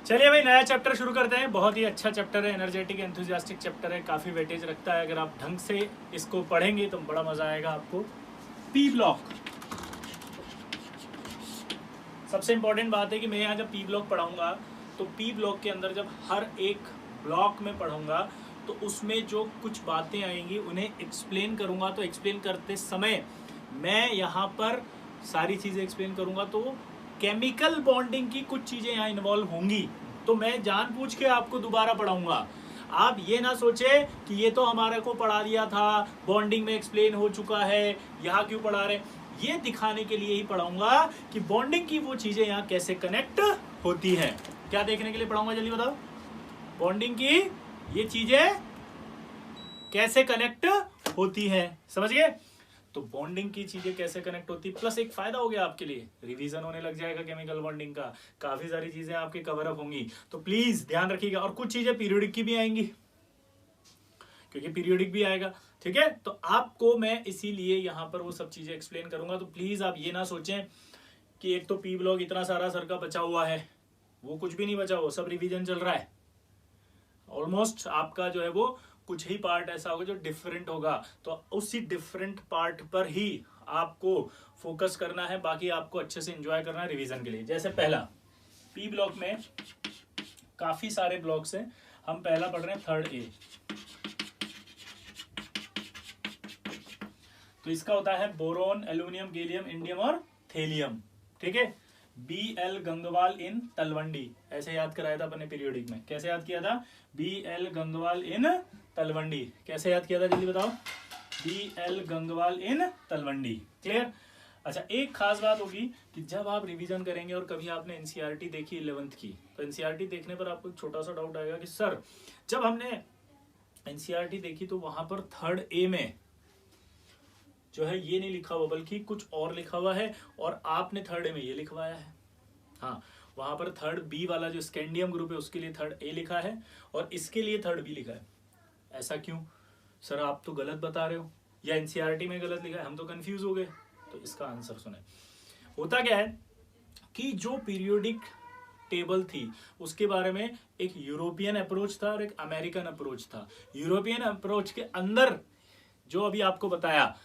चलिए भाई, नया चैप्टर शुरू करते हैं। बहुत ही अच्छा चैप्टर है, एनर्जेटिक एंथुजियास्टिक चैप्टर है, काफ़ी वेटेज रखता है। अगर आप ढंग से इसको पढ़ेंगे तो बड़ा मज़ा आएगा आपको। पी ब्लॉक, सबसे इंपॉर्टेंट बात है कि मैं यहाँ जब पी ब्लॉक पढ़ाऊंगा तो पी ब्लॉक के अंदर जब हर एक ब्लॉक में पढ़ूंगा तो उसमें जो कुछ बातें आएंगी उन्हें एक्सप्लेन करूंगा। तो एक्सप्लेन करते समय मैं यहाँ पर सारी चीज़ें एक्सप्लेन करूंगा तो केमिकल बॉन्डिंग की कुछ चीज़ें यहाँ इन्वॉल्व होंगी, तो मैं जानबूझ के आपको दोबारा पढ़ाऊंगा। आप ये ना सोचे कि ये तो हमारे को पढ़ा दिया था, बॉन्डिंग में एक्सप्लेन हो चुका है, यहाँ क्यों पढ़ा रहे। ये दिखाने के लिए ही पढ़ाऊंगा कि बॉन्डिंग की वो चीजें यहाँ कैसे कनेक्ट होती हैं। क्या देखने के लिए पढ़ाऊंगा, जल्दी बताओ। बॉन्डिंग की ये चीजें कैसे कनेक्ट होती हैं, समझ गए। तो बॉन्डिंग की चीजें कैसे कनेक्ट होती, प्लस एक फायदा हो गया आपके लिए, रिवीजन होने लग जाएगा केमिकल बॉन्डिंग का, काफी सारी चीजें आपके कवर अप होंगी। तो प्लीज ध्यान रखिएगा। और कुछ चीजें पीरियोडिक की भी आएंगी, क्योंकि पीरियोडिक भी आएगा, ठीक है। तो आपको मैं इसीलिए यहाँ पर वो सब चीजें एक्सप्लेन करूंगा। तो प्लीज आप ये ना सोचें कि एक तो पी ब्लॉक इतना सारा सर का बचा हुआ है, वो कुछ भी नहीं बचा, वो सब रिवीजन चल रहा है। ऑलमोस्ट आपका जो है वो कुछ ही पार्ट ऐसा होगा जो डिफरेंट होगा, तो उसी डिफरेंट पार्ट पर ही आपको फोकस करना है, बाकी आपको अच्छे से एंजॉय करना है रिवीजन के लिए। जैसे पहला पी ब्लॉक में काफी सारे ब्लॉक्स हैं, हम पहला पढ़ रहे हैं थर्ड ए। तो इसका होता है बोरोन, एल्यूमिनियम, गैलियम, इंडियम और थेलियम, ठीक है। बी एल गंगवाल इन तलवंडी, ऐसे याद कराया था अपने पीरियोडिक में। कैसे याद किया था? बी एल गंगवाल इन तलवंडी। कैसे याद किया था, जल्दी बताओ। बी एल गंगवाल इन तलवंडी, क्लियर। अच्छा, एक खास बात होगी कि जब आप रिवीजन करेंगे और कभी आपने एनसीईआरटी देखी 11th की, तो एनसीईआरटी देखने पर आपको एक छोटा सा डाउट आएगा कि सर जब हमने एनसीईआरटी देखी तो वहां पर थर्ड ए में जो है ये नहीं लिखा हुआ बल्कि कुछ और लिखा हुआ है, और आपने थर्ड ए में ये लिखवाया है। हाँ, वहां पर थर्ड बी वाला जो स्कैंडियम ग्रुप है उसके लिए थर्ड ए लिखा है और इसके लिए थर्ड बी लिखा है। ऐसा क्यों सर, आप तो गलत बता रहे हो, या एनसीईआरटी में गलत लिखा है, हम तो कंफ्यूज हो गए। तो इसका आंसर सुने। होता क्या है कि जो पीरियोडिक टेबल थी उसके बारे में एक यूरोपियन अप्रोच था और एक अमेरिकन अप्रोच था। यूरोपियन अप्रोच के अंदर जो अभी आपको बताया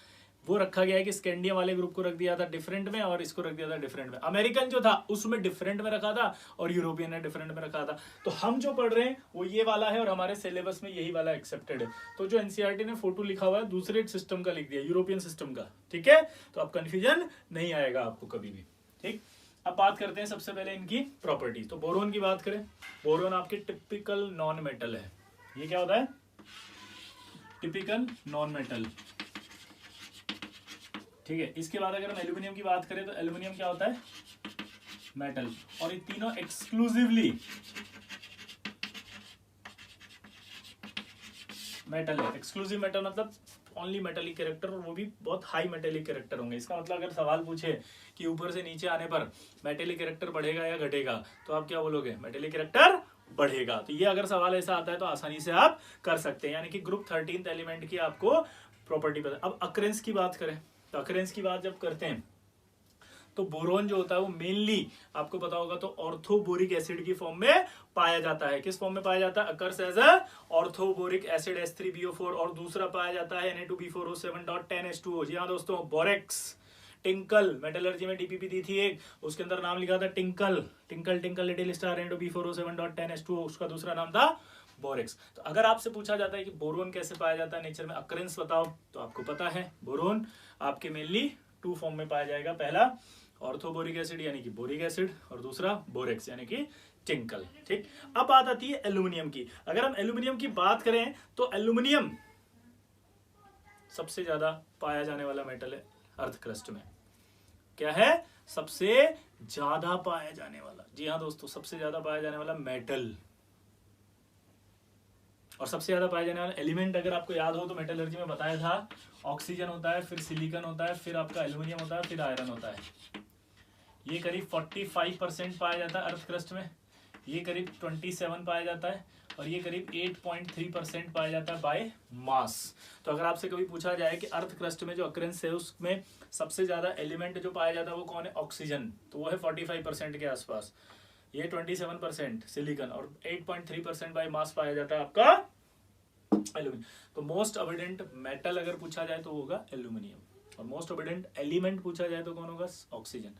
वो रखा गया है कि स्कैंडियम वाले ग्रुप को रख दिया था डिफरेंट में और इसको रख दिया था डिफरेंट में। अमेरिकन जो था उसमें डिफरेंट में रखा था और यूरोपियन ने डिफरेंट में रखा था। तो हम जो पढ़ रहे हैं वो ये वाला है और हमारे सिलेबस में यही वाला एक्सेप्टेड है। तो जो एनसीईआरटी ने फोटो लिखा हुआ है दूसरे सिस्टम का लिख दिया, यूरोपियन सिस्टम का, ठीक है। तो अब कंफ्यूजन नहीं आएगा आपको कभी भी, ठीक। अब बात करते हैं सबसे पहले इनकी प्रॉपर्टीज। तो बोरोन की बात करें, बोरोन आपके टिपिकल नॉन मेटल है। ये क्या होता है? टिपिकल नॉन मेटल, ठीक है। इसके बाद अगर हम एल्यूमिनियम की बात करें तो एल्यूमिनियम क्या होता है? मेटल। और ये तीनों एक्सक्लूसिवली मेटल है। एक्सक्लूसिव मेटल मतलब ओनली मेटेलिक कैरेक्टर, और वो भी बहुत हाई मेटेलिक कैरेक्टर होंगे। इसका मतलब अगर सवाल पूछे कि ऊपर से नीचे आने पर मेटेलिक कैरेक्टर बढ़ेगा या घटेगा, तो आप क्या बोलोगे? मेटेलिक कैरेक्टर बढ़ेगा। तो ये अगर सवाल ऐसा आता है तो आसानी से आप कर सकते हैं, यानी कि ग्रुप 13th एलिमेंट की आपको प्रॉपर्टी पता। अब अकरेंस की बात करें तो अकरेंस की बात जब करते हैं तो बोरोन जो होता है वो मेनली आपको पता होगा तो ऑर्थोबोरिक एसिड की फॉर्म में पाया जाता है। किस फॉर्म में पाया जाता है? Occurs as a orthoboric acid H3BO4, और दूसरा पाया जाता है Na2B4O7.10H2O। जी हाँ दोस्तों, बोरेक्स। टिंकल, मेटलर्जी में डीपीपी दी थी एक, उसके अंदर नाम लिखा था tinkle, tinkle tinkle little star Na2B4O7.10H2O, उसका दूसरा नाम था बोरेक्स। तो अगर आपसे पूछा जाता है कि बोरोन कैसे पाया जाता है नेचर में, अकरेंस बताओ, तो आपको पता है बोरोन आपके मेनली 2 फॉर्म में पाया जाएगा। पहला ऑर्थोबोरिक एसिड यानी कि बोरिक एसिड, और दूसरा बोरेक्स यानी कि टिंकल, ठीक। अब बात आती है एल्यूमिनियम की। अगर हम एल्यूमिनियम की बात करें तो एल्यूमिनियम सबसे ज्यादा पाया जाने वाला मेटल है अर्थ क्रस्ट में। क्या है? सबसे ज्यादा पाया जाने वाला, जी हाँ दोस्तों, सबसे ज्यादा पाया जाने वाला मेटल। और सबसे ज्यादा पाया जाने वाला एलिमेंट अगर आपको याद हो तो मेटलर्जी में बताया था, ऑक्सीजन होता है, फिर सिलिकॉन होता है, फिर आपका एल्यूमिनियम होता है, फिर आयरन होता है। ये करीब 45% पाया जाता है अर्थ क्रस्ट में, ये करीब 27 पाया जाता है, और ये करीब 8.3% पाया जाता है बाय मास। तो अगर आपसे कभी पूछा जाए कि अर्थ क्रस्ट में जो अक्रेंस है उसमें सबसे ज्यादा एलिमेंट जो पाया जाता है वो कौन है? ऑक्सीजन। तो वो है 45% के आसपास। ये 27% सिलिकॉन और 8.3% बाय मास पाया जाता है आपका एल्यूमिनियम। तो मोस्ट अबंडेंट मेटल अगर पूछा जाए तो होगा एल्यूमिनियम, और मोस्ट अबंडेंट एलिमेंट पूछा जाए तो कौन होगा? Oxygen.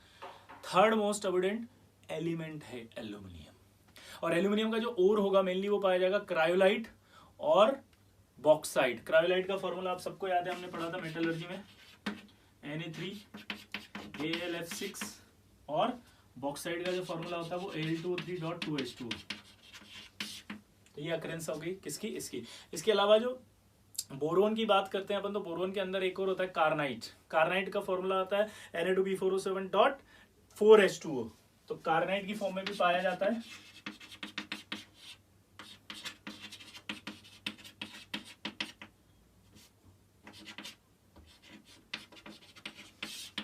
Third most abundant element है एल्यूमिनियम। और एल्यूमिनियम का जो ओर होगा मेनली वो पाया जाएगा क्रायोलाइट और बॉक्साइट। क्रायोलाइट का फॉर्मूला आप सबको याद है, हमने पढ़ा था मेटलर्जी में, Na3Al(F6), और बॉक्साइट का जो फॉर्मूला होता है वो Al2O3.2H2। तो ये अकरेंस हो गई किसकी? इसकी। इसके अलावा जो बोरोन की बात करते हैं अपन, तो बोरोन के अंदर एक और होता है कार्नाइट। कार्नाइट का फॉर्मूला होता है Na2B4O7.4H2O। तो कार्नाइट की फॉर्म में भी पाया जाता है।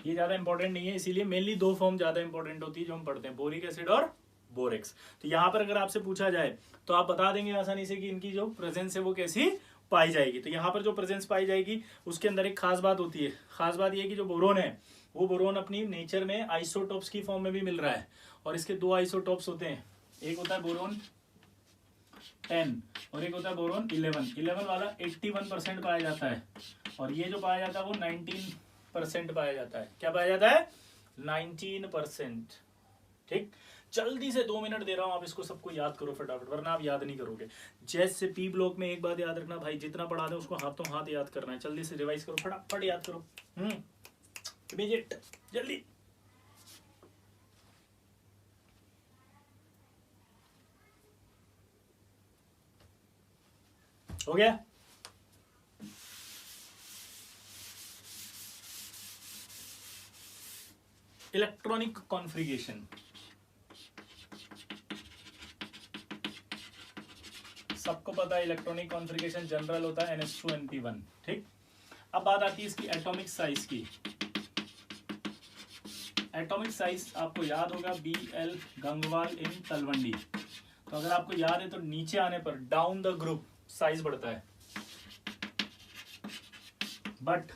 ये ज्यादा इंपॉर्टेंट नहीं है, इसीलिए मेनली दो फॉर्म ज्यादा इंपॉर्टेंट होती है जो हम पढ़ते हैं, बोरिक एसिड और बोरेक्स। तो यहाँ पर अगर आपसे पूछा जाए तो आप बता देंगे आसानी से कि इनकी जो प्रेजेंस है वो कैसी पाई जाएगी। तो यहाँ पर जो प्रेजेंस पाई जाएगी उसके अंदर एक खास बात होती है। खास बात ये कि जो बोरोन है वो बोरोन अपनी नेचर में आइसोटोप्स की फॉर्म में भी मिल रहा है, और इसके दो आइसोटोप्स होते हैं, एक होता है बोरोन 10 और एक होता है बोरोन 11। 11 वाला 81% पाया जाता है, और ये जो पाया जाता है वो 19% पाया जाता है। क्या पाया जाता है? 19%। ठीक, जल्दी से 2 मिनट दे रहा हूं, आप इसको सबको याद करो फटाफट, वरना आप याद नहीं करोगे। जैसे पी ब्लॉक में एक बात याद रखना भाई, जितना पढ़ा दे उसको हाथों हाथ याद करना है। जल्दी से रिवाइज करो, फटाफट याद करो। इमीडिएट, जल्दी। हो गया? इलेक्ट्रॉनिक कॉन्फ़िगरेशन, सबको पता है इलेक्ट्रॉनिक कॉन्फ़िगरेशन जनरल होता है NH2NP1। ठीक, अब बात आती है इसकी एटॉमिक साइज की। एटॉमिक साइज आपको याद होगा BL गंगवाल इन तलवंडी। तो अगर आपको याद है तो नीचे आने पर डाउन द ग्रुप साइज बढ़ता है, बट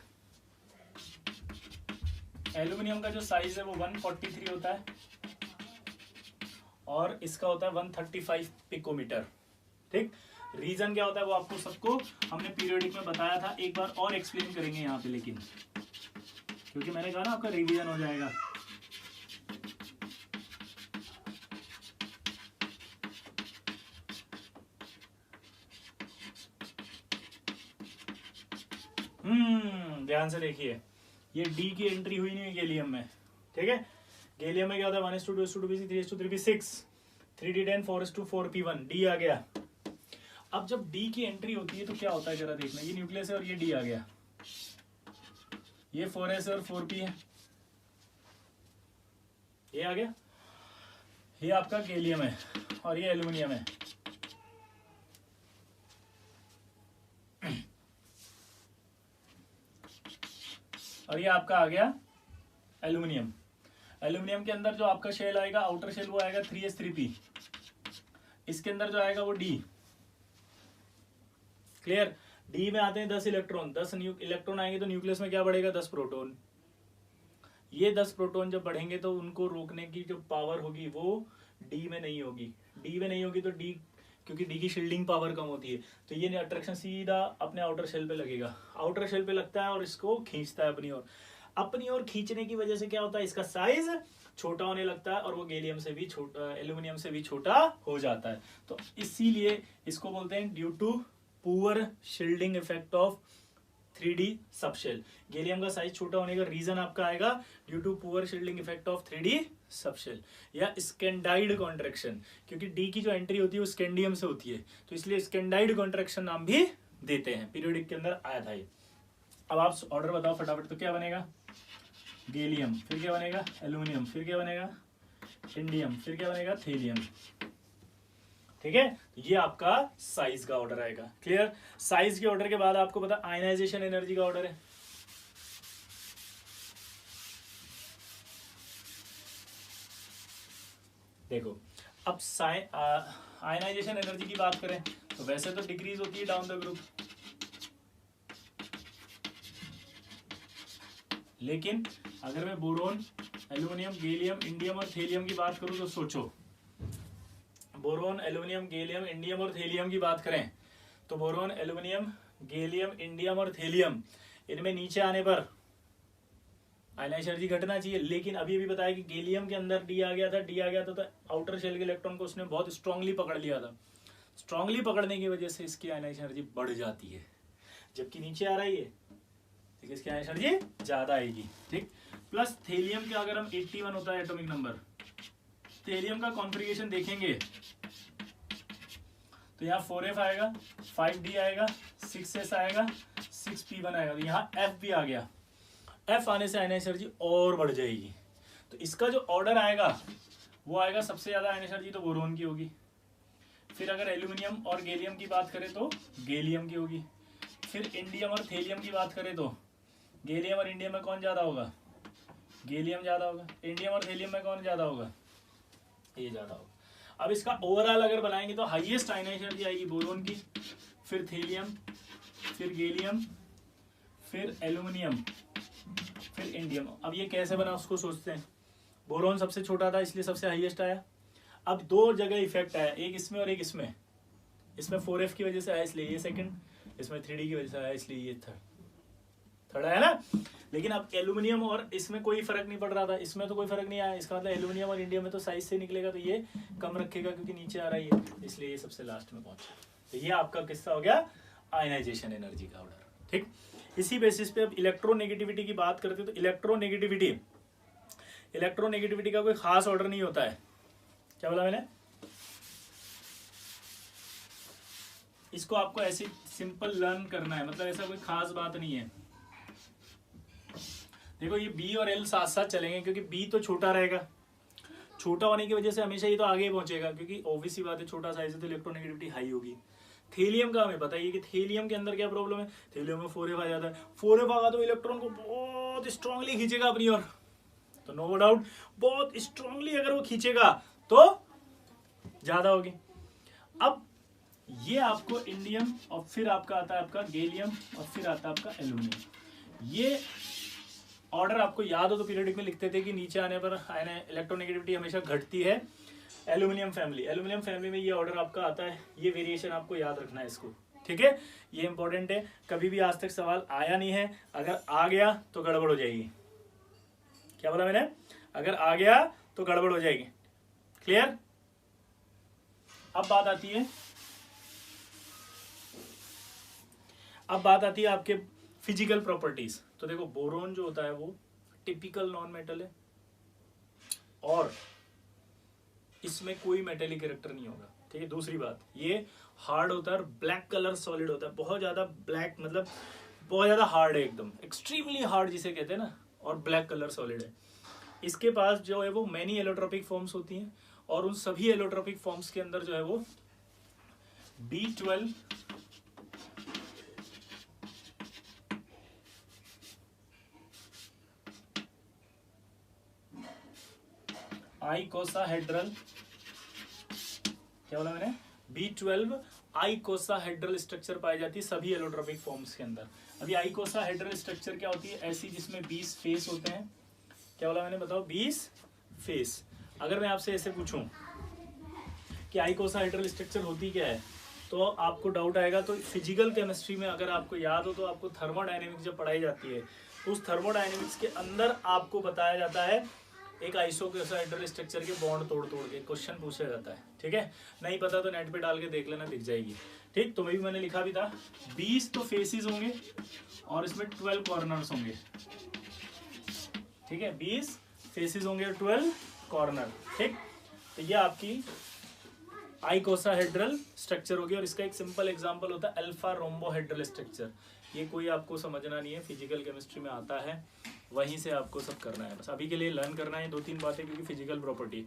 एल्यूमिनियम का जो साइज है वो 143 होता है, और इसका होता है 135 पिकोमीटर। ठीक, रीजन क्या होता है वो आपको सबको हमने पीरियोडिक में बताया था, एक बार और एक्सप्लेन करेंगे यहाँ पे, लेकिन क्योंकि मैंने कहा ना आपका रिवीजन हो जाएगा। ध्यान से देखिए, ये डी की एंट्री हुई नहीं है गैलियम में। ठीक है, गैलियम में क्या होता है 1:2:2:3 3:3 3d10 4:4p1, डी आ गया। अब जब डी की एंट्री होती है तो क्या होता है जरा देखना, ये न्यूक्लियस है और ये डी आ गया, ये 4s और 4p है, ये आ गया, ये आपका गैलियम है और ये एल्यूमिनियम है। और ये आपका आ गया एल्यूमिनियम। एल्यूमिनियम के अंदर जो आपका शेल आएगा, आउटर शेल, वो आएगा 3s3p। इसके अंदर जो आएगा वो डी। क्लियर? डी में आते हैं 10 इलेक्ट्रॉन, 10 इलेक्ट्रॉन आएंगे तो न्यूक्लियस में क्या बढ़ेगा? 10 प्रोटॉन। ये 10 प्रोटॉन जब बढ़ेंगे तो उनको रोकने की जो पावर होगी वो डी में नहीं होगी। डी में नहीं होगी तो डी, क्योंकि डी की शील्डिंग पावर कम होती है, तो ये अट्रैक्शन सीधा अपने आउटर शेल पे लगेगा। आउटर शेल पे लगता है और इसको खींचता है अपनी ओर। अपनी ओर खींचने की वजह से क्या होता है, इसका साइज छोटा होने लगता है और वो गैलियम से भी छोटा, एल्यूमिनियम से भी छोटा हो जाता है। तो इसीलिए इसको बोलते हैं due to poor shielding effect of 3D subshell. Gallium का साइज छोटा होने का रीजन आपका आएगा due to poor shielding effect of 3D subshell या स्कैंडाइड कॉन्ट्रैक्शन, क्योंकि डी की जो एंट्री होती है वो स्कैंडियम से होती है, तो इसलिए स्कैंडाइड कॉन्ट्रैक्शन नाम भी देते हैं। पीरियोडिक के अंदर आया था ये। अब आप ऑर्डर बताओ फटाफट, तो क्या बनेगा? गैलियम, फिर क्या बनेगा? एल्यूमिनियम, फिर क्या बनेगा? इंडियम, फिर क्या बनेगा? थेलियम। ठीक है, तो ये आपका साइज का ऑर्डर आएगा। क्लियर? साइज के ऑर्डर के बाद आपको पता आयनाइजेशन एनर्जी का ऑर्डर है। देखो, अब आयनाइजेशन एनर्जी की बात करें तो वैसे तो डिक्रीज होती है डाउन द ग्रुप, लेकिन अगर मैं बोरोन, एल्यूमिनियम, गैलियम, इंडियम और थेलियम की बात करूं तो सोचो, बोरोन, एल्यूमिनियम, गैलियम, इंडियम और थेलियम की बात करें तो बोरोन, एल्यूमिनियम, गैलियम, इंडियम और थेलियम, इनमें नीचे आने पर आयनाइज एनर्जी घटना चाहिए। लेकिन अभी भी बताया कि गैलियम के अंदर डी आ गया था, तो आउटर शेल के इलेक्ट्रॉन को उसने बहुत स्ट्रांगली पकड़ लिया था। स्ट्रांगली पकड़ने की वजह से इसकी आयनाइज एनर्जी बढ़ जाती है, जबकि नीचे आ रही है ठीक, इसकी आयनाइज एनर्जी ज्यादा आएगी। ठीक, प्लस थेलियम का अगर हम 81 होता है एटॉमिक नंबर, थेलियम का कॉन्फ़िगरेशन देखेंगे तो यहाँ 4f आएगा, 5d आएगा, 6s आएगा, 6p1 आएगा, तो यहाँ f भी आ गया। f आने से आयनाइज एनर्जी और बढ़ जाएगी। तो इसका जो ऑर्डर आएगा वो आएगा, सबसे ज्यादा आयनाइज एनर्जी तो बोरोन की होगी, फिर अगर एल्यूमिनियम और गैलियम की बात करें तो गैलियम की होगी, फिर इंडियम और थेलियम की बात करें तो गैलियम और इंडियम में कौन ज्यादा होगा, गैलियम ज्यादा होगा, इंडियम और थेलियम में कौन ज्यादा होगा, ये ज्यादा होगा। अब इसका ओवरऑल अगर बनाएंगे तो हाईएस्ट आयनाइज एनर्जी आएगी बोरोन की, फिर थेलियम, फिर गैलियम, फिर एल्यूमिनियम, फिर इंडियम। अब ये कैसे बना उसको सोचते हैं। बोरोन सबसे छोटा था इसलिए सबसे हाईएस्ट आया। अब दो जगह इफेक्ट आया, एक इसमें और एक इसमें। इसमें 4f की वजह से आया इसलिए ये सेकंड, इसमें 3d की वजह से आया इसलिए ये थर्ड आया ना। लेकिन अब एल्यूमिनियम और इसमें कोई फर्क नहीं पड़ रहा था, इसमें तो कोई फर्क नहीं आया। इसका मतलब एल्यूमिनियम और इंडियम में तो साइज से निकलेगा, तो ये कम रखेगा क्योंकि नीचे आ रही है, इसलिए ये सबसे लास्ट में पहुंचा। तो ये आपका किस्सा हो गया आयनाइजेशन एनर्जी का ऑर्डर। ठीक, इसी बेसिस पे अब इलेक्ट्रोनेगेटिविटी की बात करते हैं तो इलेक्ट्रोनेगेटिविटी का कोई खास ऑर्डर नहीं होता है। क्या बोला मैंने? इसको आपको ऐसे सिंपल लर्न करना है, मतलब ऐसा कोई खास बात नहीं है। देखो ये बी और एल साथ साथ चलेंगे क्योंकि बी तो छोटा रहेगा, छोटा होने की वजह से हमेशा ये तो आगे पहुंचेगा क्योंकि ऑब्वियस सी बात है छोटा साइज है तो इलेक्ट्रोनेगेटिविटी हाई होगी। थेलियम का हमें पता है कि थेलियम के अंदर क्या प्रॉब्लम है, थेलियम में 4f आ जाता है। 4f आगा तो इलेक्ट्रॉन को बहुत स्ट्रांगली खींचेगा अपनी ओर, तो नो डाउट बहुत स्ट्रांगली अगर वो खींचेगा तो ज्यादा होगी। अब ये आपको इंडियम और फिर आपका आता है आपका गैलियम और फिर आता है आपका एल्यूमिनियम। ये ऑर्डर आपको याद हो तो पीरियडिक में लिखते थे कि नीचे आने पर इलेक्ट्रोनेगेटिविटी हमेशा घटती है। एल्यूमिनियम फैमिली में ये ऑर्डर आपका आता है, ये वेरिएशन आपको याद रखना है इसको। ठीक है, ये इंपॉर्टेंट है, कभी भी आज तक सवाल आया नहीं है, अगर आ गया तो गड़बड़ हो जाएगी। क्या बोला मैंने? अगर आ गया तो गड़बड़ हो जाएगी। क्लियर? अब बात आती है आपके फिजिकल प्रॉपर्टीज। तो देखो बोरोन जो होता है वो टिपिकल नॉन मेटल है और इसमें कोई मेटेलिक कैरेक्टर नहीं होगा। ठीक है, दूसरी बात ये हार्ड होता है और ब्लैक कलर सॉलिड होता है, बहुत ज्यादा ब्लैक, मतलब बहुत ज्यादा हार्ड है, एकदम एक्सट्रीमली हार्ड जिसे कहते हैं ना, और ब्लैक कलर सॉलिड है। इसके पास जो है वो मैनी एलोट्रोपिक फॉर्म्स होती हैं और उन सभी एलोट्रोपिक फॉर्म्स के अंदर जो है वो B12 आइकोसाहेड्रल, क्या बोला मैंने? B12 आइकोसाहेड्रल स्ट्रक्चर पाई जाती है सभी एलोट्रोपिक फॉर्म्स के अंदर। अभी आइकोसाहेड्रल स्ट्रक्चर क्या होती है? ऐसी जिसमें 20 फेस होते हैं। क्या बोला मैंने? बताओ, 20 फेस। अगर मैं आपसे ऐसे पूछूं कि आइकोसाहेड्रल स्ट्रक्चर होती क्या है तो आपको डाउट आएगा। तो फिजिकल केमिस्ट्री में अगर आपको याद हो तो आपको थर्मोडायनेमिक्स जब पढ़ाई जाती है तो उस थर्मोडायनेमिक्स के अंदर आपको बताया जाता है एक आइसोसाहेड्रल स्ट्रक्चर के बॉन्ड तोड़ के क्वेश्चन पूछा जाता है। ठीक है, नहीं पता तो नेट पे डाल के देख लेना, दिख जाएगी। ठीक, तो मैंने लिखा भी था 20 तो फेसेस होंगे और इसमें 12 कॉर्नर्स होंगे। ठीक है, 20 फेसेस होंगे और 12 कॉर्नर। ठीक, तो ये आपकी आइकोसाहेड्रल स्ट्रक्चर होगी और इसका एक सिंपल एग्जांपल होता है अल्फा रोम्बोहेड्रल स्ट्रक्चर। ये कोई आपको समझना नहीं है, फिजिकल केमिस्ट्री में आता है, वहीं से आपको सब करना है। बस अभी के लिए लर्न करना है 2-3 बातें क्योंकि फिजिकल प्रॉपर्टी।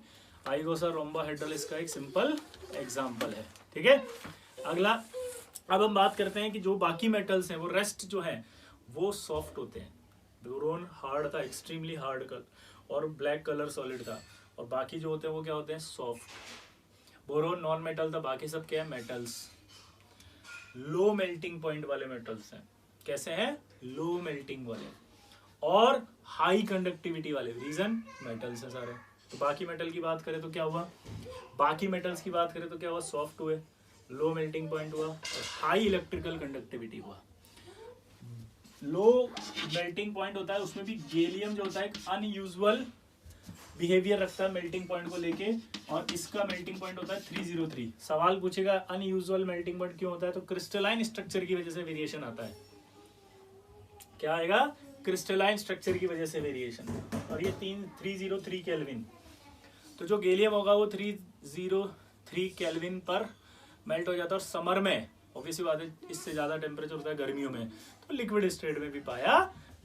आइकोसा रोम्बोहेड्रल इसका एक सिंपल एग्जांपल है। ठीक है, अगला अब हम बात करते हैं कि जो बाकी मेटल्स हैं वो रेस्ट जो है वो सॉफ्ट होते हैं। बोरोन हार्ड था, एक्सट्रीमली हार्ड कलर और ब्लैक कलर सॉलिड था, और बाकी जो होते हैं वो क्या होते हैं? सॉफ्ट। बोरोन नॉन मेटल था, बाकी सब क्या है? मेटल्स। लो मेल्टिंग पॉइंट वाले मेटल्स हैं। कैसे हैं? लो मेल्टिंग वाले और हाई कंडक्टिविटी वाले। रीजन मेटल्स है सारे। तो बाकी मेटल की बात करें तो क्या हुआ, बाकी मेटल्स की बात करें तो क्या हुआ, सॉफ्ट हुए, लो मेल्टिंग पॉइंट हुआ और हाई इलेक्ट्रिकल कंडक्टिविटी हुआ। लो मेल्टिंग पॉइंट होता है उसमें भी गैलियम जो होता है एक अनयूजुअल बिहेवियर रखता है मेल्टिंग पॉइंट को लेके, और इसका मेल्टिंग पॉइंट होता है 303। सवाल पूछेगा अनयूजुअल मेल्टिंग पॉइंट क्यों होता है, तो क्रिस्टलाइन स्ट्रक्चर की वजह से वेरिएशन आता है। क्या आएगा, क्रिस्टलाइन स्ट्रक्चर की वजह से वेरिएशन, और ये 303 केल्विन। तो जो गैलियम होगा वो 303 केल्विन पर मेल्ट हो जाता है, और समर में ऑब्वियसली बात है इससे ज्यादा टेम्परेचर होता है गर्मियों में, तो लिक्विड स्टेट में भी पाया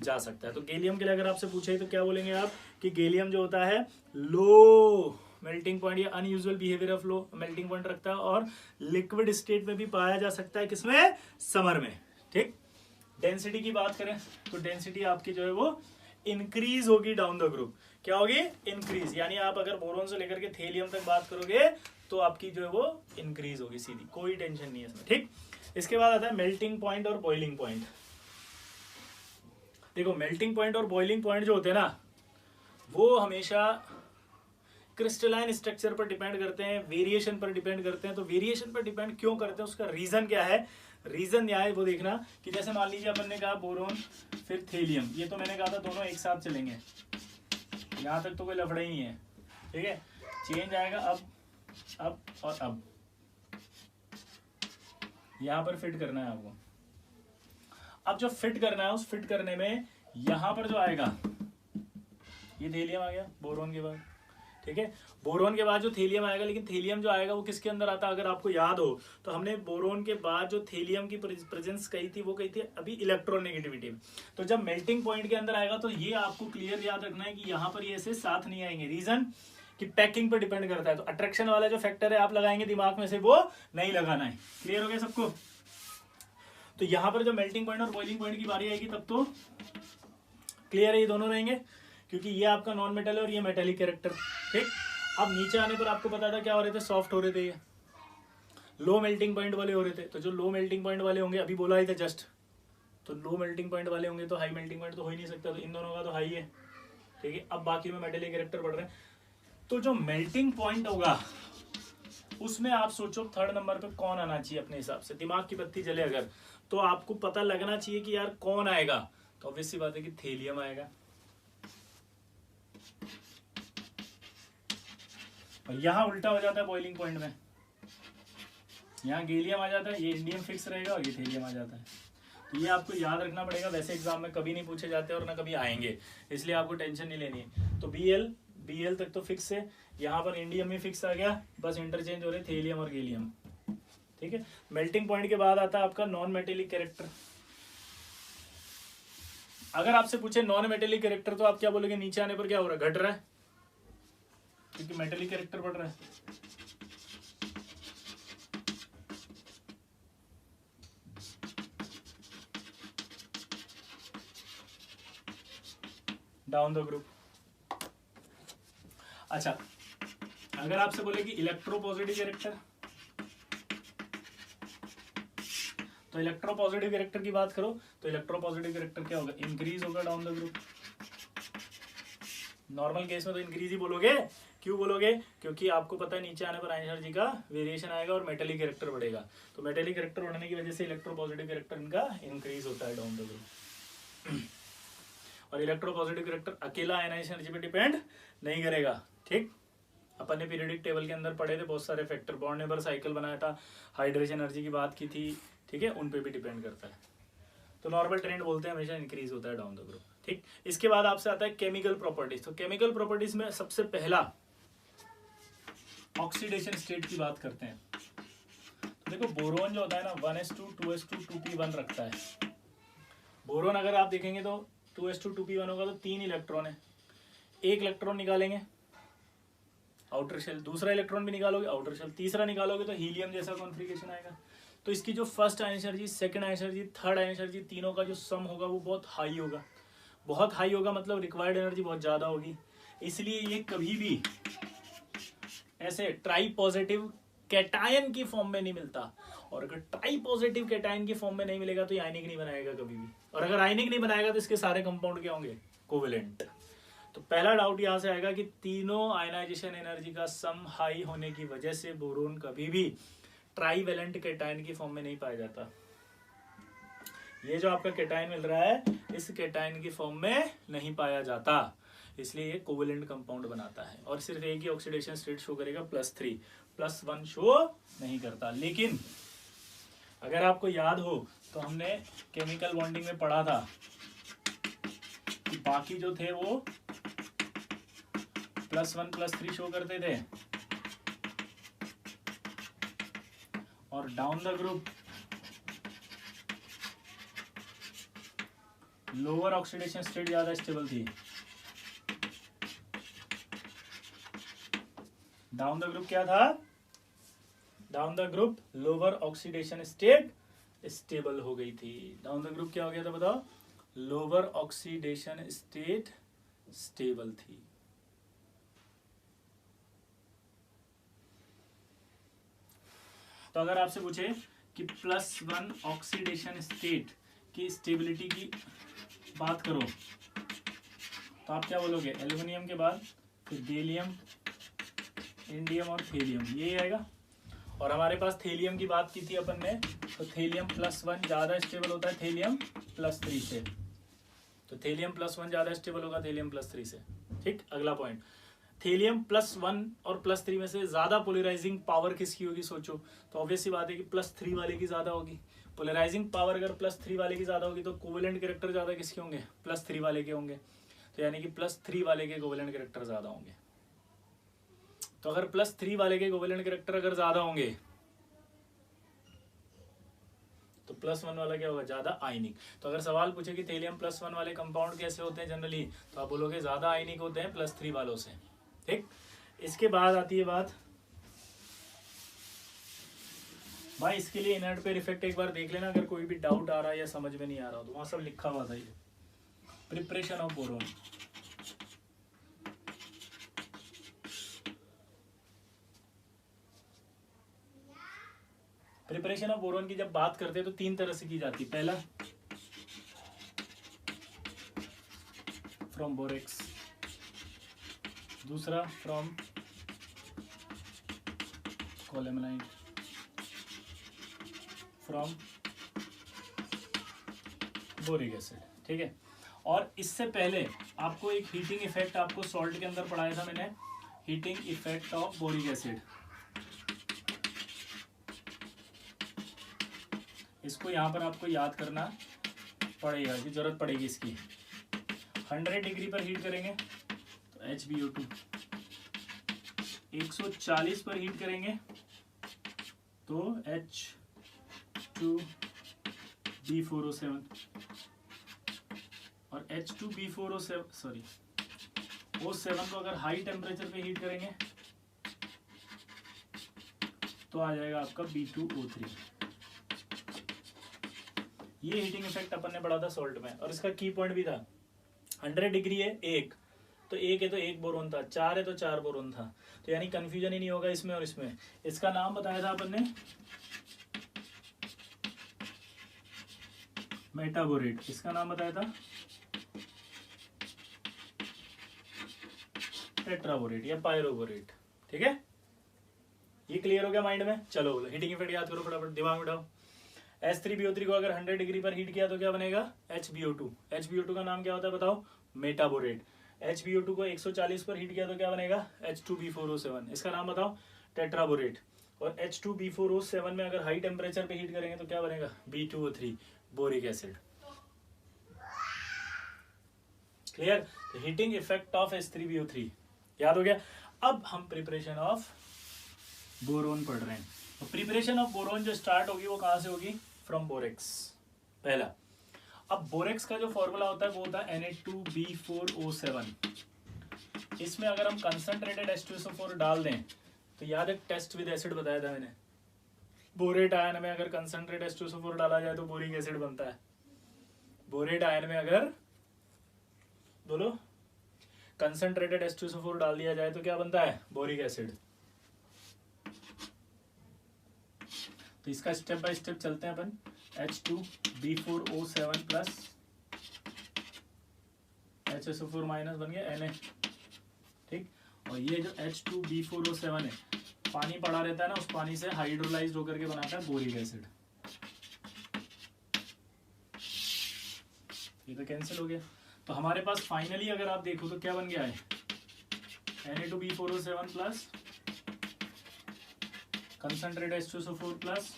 जा सकता है। तो गैलियम के लिए अगर आपसे पूछे तो क्या बोलेंगे आप कि गैलियम जो होता है लो मेल्टिंग पॉइंट या unusual behaviour of low melting point रखता है, और लिक्विड स्टेट में भी पाया जा सकता है, किसमें, समर में। ठीक, डेंसिटी की बात करें तो डेंसिटी आपकी जो है वो इंक्रीज होगी डाउन द ग्रुप। क्या होगी, इंक्रीज, यानी आप अगर बोरोन से लेकर के थेलियम तक बात करोगे तो आपकी जो है वो इंक्रीज होगी सीधी, कोई टेंशन नहीं है इसमें। ठीक, इसके बाद आता है मेल्टिंग पॉइंट और बॉइलिंग पॉइंट। देखो मेल्टिंग पॉइंट और बॉइलिंग पॉइंट जो होते हैं ना वो हमेशा क्रिस्टलाइन स्ट्रक्चर पर डिपेंड करते हैं, वेरिएशन पर डिपेंड करते हैं। तो वेरिएशन पर डिपेंड क्यों करते हैं, उसका रीजन क्या है, रीजन क्या है वो देखना। कि जैसे मान लीजिए अपन ने कहा बोरोन फिर थेलियम, ये तो मैंने कहा था दोनों एक साथ चलेंगे, यहां तक तो कोई लफड़ा ही नहीं है। ठीक है, चेंज आएगा अब और अब, यहां पर फिट करना है आपको। अब जो फिट करना है उस फिट करने में यहां पर जो आएगा ये थेलियम आ गया बोरोन के बाद। ठीक है, बोरोन के बाद जो थेलियम आएगा, लेकिन थेलियम जो आएगा वो किसके अंदर आता है, अगर आपको याद हो तो हमने बोरोन के बाद जो थेलियम की प्रेजेंस कही थी वो कही थी अभी इलेक्ट्रोनेगेटिविटी में। तो जब मेल्टिंग पॉइंट के अंदर आएगा तो ये आपको क्लियर याद रखना है कि यहाँ पर ये ऐसे साथ नहीं आएंगे। रीजन कि पैकिंग पर डिपेंड करता है, तो अट्रैक्शन वाला जो फैक्टर है आप लगाएंगे दिमाग में से वो नहीं लगाना है। क्लियर हो गया सबको। तो यहाँ पर जब मेल्टिंग पॉइंट और बॉइलिंग पॉइंट की बारी आएगी तब तो क्लियर है, ये दोनों रहेंगे क्योंकि ये आपका नॉन मेटल है और ये मेटेलिक कैरेक्टर। ठीक, अब नीचे आने पर आपको पता था क्या हो रहे थे, सॉफ्ट हो रहे थे, ये लो मेल्टिंग पॉइंट वाले हो रहे थे। तो जो लो मेल्टिंग पॉइंट वाले होंगे, अभी बोला ही था जस्ट, तो लो मेल्टिंग पॉइंट वाले होंगे तो हाई मेल्टिंग पॉइंट तो हो ही नहीं सकता, तो इन दोनों का तो हाई है। ठीक है, अब बाकी में मेटेलिक कैरेक्टर बढ़ रहे हैं। तो जो मेल्टिंग पॉइंट होगा उसमें आप सोचो थर्ड नंबर पे कौन आना चाहिए अपने हिसाब से, दिमाग की बत्ती जले अगर, तो आपको पता लगना चाहिए कि यार कौन आएगा। तो ऑब्वियस सी बात है कि थेलियम आएगा, और यहां उल्टा हो जाता है बॉइलिंग पॉइंट में, यहाँ गैलियम आ जाता है, ये इंडियम फिक्स रहेगा और ये थेलियम आ जाता है। तो ये आपको याद रखना पड़ेगा, वैसे एग्जाम में कभी नहीं पूछे जाते और ना कभी आएंगे, इसलिए आपको टेंशन नहीं लेनी है। तो बीएल तक तो फिक्स है, यहाँ पर इंडियम ही फिक्स आ गया, बस इंटरचेंज हो रहे थेलियम और गैलियम। ठीक है, मेल्टिंग पॉइंट के बाद आता है आपका नॉन मेटेलिक कैरेक्टर। अगर आपसे पूछे नॉन मेटेलिक कैरेक्टर तो आप क्या बोलोगे, नीचे आने पर क्या हो रहा है, घट रहा है क्योंकि मेटेलिक कैरेक्टर बढ़ रहा है। Down the group. अच्छा, अगर आपसे बोले कि इलेक्ट्रोपॉजिटिव कैरेक्टर, तो इलेक्ट्रोपॉजिटिव कैरेक्टर की बात करो तो इलेक्ट्रोपॉजिटिव कैरेक्टर क्या होगा, इंक्रीज होगा down the group. Normal case में तो इंक्रीज ही बोलोगे, क्यों बोलोगे, क्योंकि आपको पता है नीचे आने पर एनर्जी का वेरिएशन आएगा और मेटेलिक कैरेक्टर बढ़ेगा। तो मेटेलिक कैरेक्टर बढ़ने की वजह से इलेक्ट्रोपॉजिटिव कैरेक्टर इनका इंक्रीज होता है डाउन द ग्रुप। और इलेक्ट्रोपॉजिटिव कैरेक्टर अकेला आयनाइजेशन एनर्जी पे डिपेंड नहीं करेगा। ठीक, अपन ने पीरियोडिक टेबल के अंदर पढ़े थे बहुत सारे फैक्टर, बॉन्ड नेबर साइकिल बनाया था, हाइड्रोजन एनर्जी की बात की थी। ठीक है, उन पे भी डिपेंड करता है। तो नॉर्मल ट्रेंड बोलते हैं हमेशा इंक्रीज होता है डाउन द ग्रुप। ठीक, इसके बाद आपसे आता है केमिकल प्रॉपर्टीज। तो केमिकल प्रॉपर्टीज में सबसे पहला ऑक्सीडेशन स्टेट की बात करते हैं। तो देखो बोरोन जो होता है ना 1s2 2s2 2p1 रखता है। बोरोन अगर आप देखेंगे तो 2s2 2p1 होगा तो 3 इलेक्ट्रॉन है, एक इलेक्ट्रॉन निकालेंगे आउटर शेल, दूसरा इलेक्ट्रॉन भी निकालोगे आउटर शेल, तीसरा निकालोगे तो हीलियम जैसा कॉन्फ़िगरेशन आएगा। तो इसकी जो first ion energy, second ion energy, third ion energy, तीनों का जो सम होगा वो बहुत हाई होगा। बहुत हाई होगा मतलब रिक्वायर्ड एनर्जी बहुत ज़्यादा होगी, इसलिए ये कभी भी ऐसे ट्राई पॉजिटिव कैटायन की फॉर्म में नहीं मिलता। और अगर ट्राई पॉजिटिव कैटायन की फॉर्म में नहीं मिलेगा तो ये आयनिक नहीं बनाएगा कभी भी, और अगर आयनिक नहीं बनाएगा तो इसके सारे कंपाउंड क्या होंगे, कोवेलेंट। तो तो पहला डाउट यहां से आएगा कि तीनों आयनाइजेशन एनर्जी का सम हाई होने की वजह से बोरोन कभी भी ट्राईवेलेंट केटायन की फॉर्म में नहीं पाया जाता। ये जो आपका केटायन मिल रहा है इस केटायन की फॉर्म में नहीं पाया जाता, इसलिए ये कोवेलेंट कंपाउंड बनाता है और सिर्फ एक ही ऑक्सीडेशन स्टेट शो करेगा +3, +1 शो नहीं करता। लेकिन अगर आपको याद हो तो हमने केमिकल बॉन्डिंग में पढ़ा था कि बाकी जो थे वो +1 +3 शो करते थे और down the group lower oxidation state ज्यादा स्टेबल थी। डाउन द ग्रुप क्या था? Down the group lower oxidation state stable हो गई थी। डाउन द ग्रुप क्या हो गया था बताओ? लोअर ऑक्सीडेशन स्टेट स्टेबल थी। तो अगर आपसे पूछे कि +1 ऑक्सीडेशन स्टेट की स्टेबिलिटी की बात करो तो आप क्या बोलोगे? एल्युमिनियम के बाद फिर गैलियम, इंडियम और थेलियम, ये आएगा। और हमारे पास थेलियम की बात की थी अपन ने, तो थेलियम +1 ज्यादा स्टेबल होता है थेलियम +3 से। तो थेलियम +1 ज्यादा स्टेबल होगा थेलियम +3 से। ठीक, अगला पॉइंट, थेलियम +1 और +3 में से ज्यादा पोलराइजिंग पावर किसकी होगी? सोचो। तो ऑब्वियस सी बात है कि +3 वाले की ज्यादा होगी। पोलराइजिंग पावर अगर +3 वाले की ज्यादा होगी तो कोवेलेंट कैरेक्टर ज्यादा किसके होंगे? +3 वाले के होंगे। तो यानी कि +3 वाले के कोवेलेंट कैरेक्टर ज्यादा होंगे। तो अगर +3 वाले के कोवेलेंट कैरेक्टर अगर ज्यादा होंगे तो +1 वाला क्या होगा? ज्यादा आयनिक। तो अगर सवाल पूछे कि थेलियम +1 वाले कंपाउंड कैसे होते हैं जनरली, तो आप बोलोगे ज्यादा आयनिक होते हैं +3 वालों से। ठीक, इसके बाद आती है बात भाई, इसके लिए इनर्ट पेयर इफेक्ट एक बार देख लेना अगर कोई भी डाउट आ रहा है या समझ में नहीं आ रहा हो तो वहां सब लिखा हुआ था। ये preparation of boron, preparation of boron की जब बात करते हैं तो 3 तरह से की जाती है। पहला फ्रॉम बोरेक्स, दूसरा फ्रॉम कोलेमेनाइट, फ्रॉम बोरिक एसिड। ठीक है, और इससे पहले आपको एक हीटिंग इफेक्ट आपको सॉल्ट के अंदर पढ़ाया था मैंने, heating effect of boric acid. इसको यहां पर आपको याद करना पड़ेगा कि जरूरत पड़ेगी इसकी। 100 डिग्री पर हीट करेंगे तो HbO2, 140 पर हीट करेंगे तो H2B4O7 और H2B4O7 सॉरी O7 को अगर हाई टेम्परेचर पे हीट करेंगे तो आ जाएगा आपका B2O3। ये हीटिंग इफेक्ट अपन ने पढ़ा था सॉल्ट में और इसका की पॉइंट भी था। 100 डिग्री है एक, तो एक है तो एक बोरोन था, 4 है तो 4 बोरोन था, तो यानी कंफ्यूजन ही नहीं होगा इसमें और इसमें। इसका नाम बताया था अपन ने मेटाबोरेट, इसका नाम बताया था टेट्राबोरेट या पायरोबोरेट। ठीक है, ये क्लियर हो गया माइंड में? चलो हीटिंग इफेक्ट याद करो फटाफट, दिमाग उठाओ। H3BO3 को अगर 100 डिग्री पर हीट किया तो क्या बनेगा? HbO2। HbO2 का नाम क्या होता है बताओ? मेटाबोरेट। HbO2 को 140 पर हीट किया तो क्या बनेगा? H2B4O7। इसका नाम बताओ? टेट्राबोरेट। और H2B4O7 में अगर हाई टेम्परेचर पे हीट करेंगे तो क्या बनेगा? B2O3, boric acid. Clear? Heating effect of H3BO3 याद हो गया। अब हम प्रिपरेशन ऑफ बोरोन पढ़ रहे हैं। तो प्रिपरेशन ऑफ बोरोन जो स्टार्ट होगी वो कहां से होगी? From borax. पहला, अब बोरेक्स का जो फॉर्मूला होता है वो होता है Na2B4O7। इसमें अगर हम कंसंट्रेटेड H2SO4 डाल दें तो याद है टेस्ट विद एसिड बताया था मैंने, बोरेट आयन में अगर कंसंट्रेटेड H2SO4 डाला जाए तो बोरिक एसिड बनता है। बोरेट आयन में अगर बोलो कंसंट्रेटेड H2SO4 डाल दिया जाए तो क्या बनता है? Boric acid. तो इसका स्टेप बाय स्टेप चलते हैं अपन। H2B4O7 प्लस HSO4 माइनस बन गया Na, ठीक। और ये जो H2B4O7 है, पानी पड़ा रहता है ना, उस पानी से हाइड्रोलाइज्ड होकर के बनाता है बोरिक एसिड। ये तो कैंसिल हो गया। तो हमारे पास फाइनली अगर आप देखो तो क्या बन गया है, Na2B4O7 plus concentrate H2SO4 plus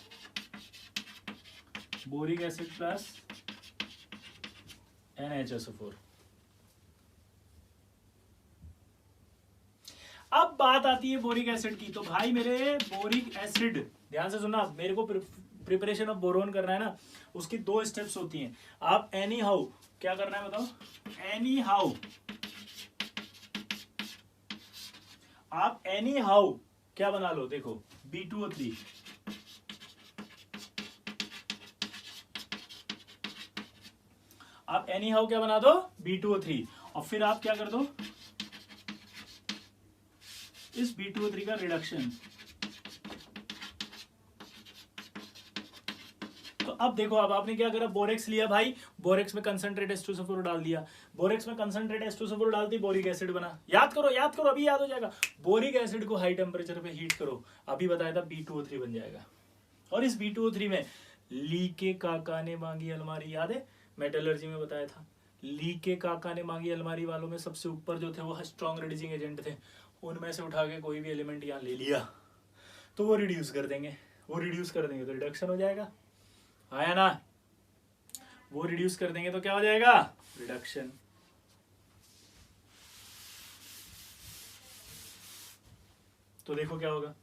boric acid plus NaHSO4। अब बात आती है बोरिक एसिड की। तो भाई मेरे बोरिक एसिड, ध्यान से सुनना, मेरे को प्रिपरेशन ऑफ बोरोन करना है ना, उसकी 2 स्टेप्स होती हैं। आप एनी हाउ क्या करना है बताओ, एनी हाउ आप एनी हाउ क्या बना लो, देखो B2O3, आप एनी हाउ क्या बना दो, B2O3, और फिर आप क्या कर दो, इस B2O3 का रिडक्शन। तो अब देखो, अब आपने क्या करा, बोरेक्स लिया भाई, बोरेक्स में कंसंट्रेट H2SO4 डाल दिया, बोरेक्स में कंसंट्रेट H2SO4 डालती बोरिक एसिड बना। याद करो याद करो, अभी याद हो जाएगा। बोरिक एसिड को हाई टेम्परेचर पे हीट करो, अभी बताया था B2O3 बन जाएगा। और इस B2O3 में लीके काका ने मांगी अलमारी, याद है, मेटलर्जी में बताया था। लीके काका ने मांगी अलमारी वालों में सबसे ऊपर जो थे वो स्ट्रॉन्ग रिड्यूसिंग एजेंट थे, उनमें से उठा के कोई भी एलिमेंट यहाँ ले लिया तो वो रिड्यूस कर देंगे, वो रिड्यूस कर देंगे तो रिडक्शन हो जाएगा, आया ना, वो रिड्यूस कर देंगे तो क्या हो जाएगा, रिडक्शन। तो देखो क्या होगा,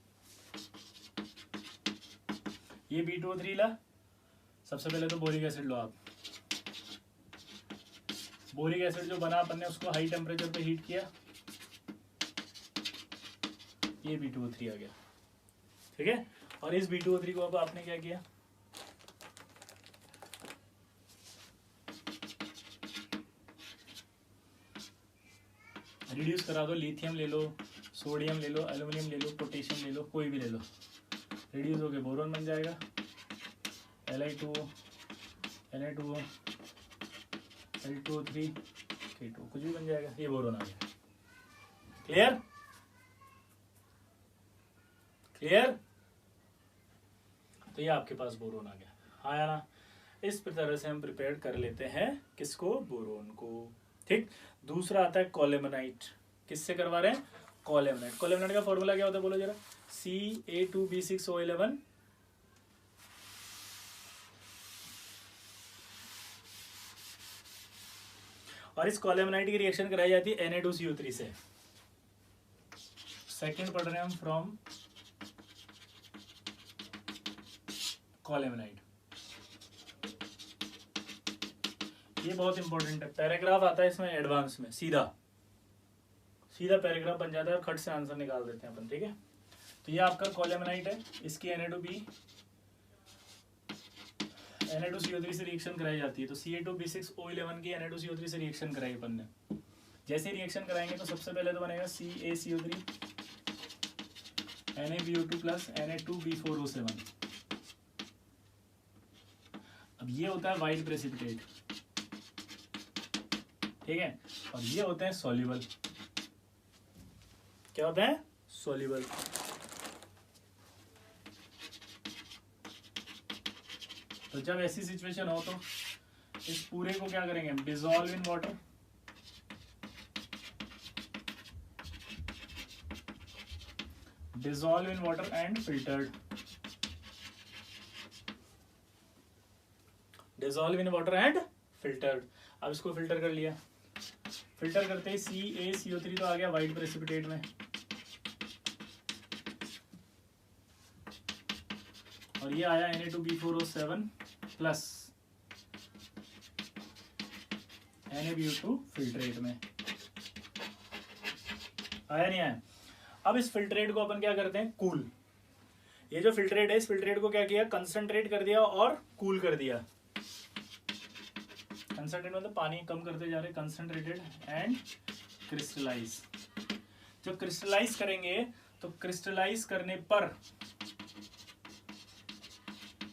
ये B2O3 ला, सबसे पहले तो बोरिक एसिड लो आप, बोरिक एसिड जो बना अपन ने उसको हाई टेम्परेचर पे हीट किया, ये B2O3 आ गया, ठीक है। और इस B2O3 को अब आपने क्या किया, रिड्यूस करा दो, लिथियम ले लो, सोडियम ले लो, एल्यूमिनियम ले लो, पोटेशियम ले लो, कोई भी ले लो, रिड्यूस होके बोरोन बन जाएगा, Li2O, Na2O, L2O3, K2, कुछ भी बन जाएगा, ये बोरोन आ गया। क्लियर क्लियर, तो ये आपके पास बोरोन आ गया, आया ना। इस तरह से हम प्रिपेयर कर लेते हैं किसको, बोरोन को, ठीक। दूसरा आता है कॉलेमनाइट, किससे करवा रहे हैं, कॉलेमनाइट। कॉलेमनाइट का फॉर्मूला क्या होता है बोलो जरा, Ca2B6O11 और इस कॉलेमनाइट की रिएक्शन कराई जाती है Na2CO3 से। सेकंड पढ़ रहे हैं हम फ्रॉम कॉलेमनाइट, ये बहुत इंपॉर्टेंट है, पैराग्राफ आता है इसमें एडवांस में, सीधा सीधा पैराग्राफ बन जाता है और खट से आंसर निकाल देते हैं अपन, ठीक है। तो ये आपका कॉलेमनाइट है, इसकी Na2CO3 से रिएक्शन कराई जाती है। तो Ca2B6O11 की Na2CO3 से रिएक्शन कराई अपन ने, जैसे रिएक्शन कराएंगे तो सबसे पहले तो बनेगा CaCO3 NaBO2 प्लस Na2B4O7। अब ये होता है वाइट प्रेसिपिटेट, ठीक है, और ये होते हैं सॉल्युबल, क्या होते हैं, सॉल्युबल। तो जब ऐसी सिचुएशन हो तो इस पूरे को क्या करेंगे, dissolve in water, dissolve in water and filtered, dissolve in water and filtered. अब इसको फिल्टर कर लिया, फिल्टर करते ही CaCO3 तो आ गया वाइट प्रेसिपिटेट में, और ये आया Na2B4O7 प्लस NaBO2 फिल्ट्रेट में, आया नहीं आया। अब इस फिल्ट्रेट को अपन क्या करते हैं, कूल। ये जो फिल्ट्रेट है, इस फिल्ट्रेट को क्या किया, कंसंट्रेट कर दिया और कूल कर दिया। कंसंट्रेट मतलब पानी कम करते जा रहे, कंसंट्रेटेड एंड क्रिस्टलाइज। जब क्रिस्टलाइज करेंगे तो क्रिस्टलाइज करने पर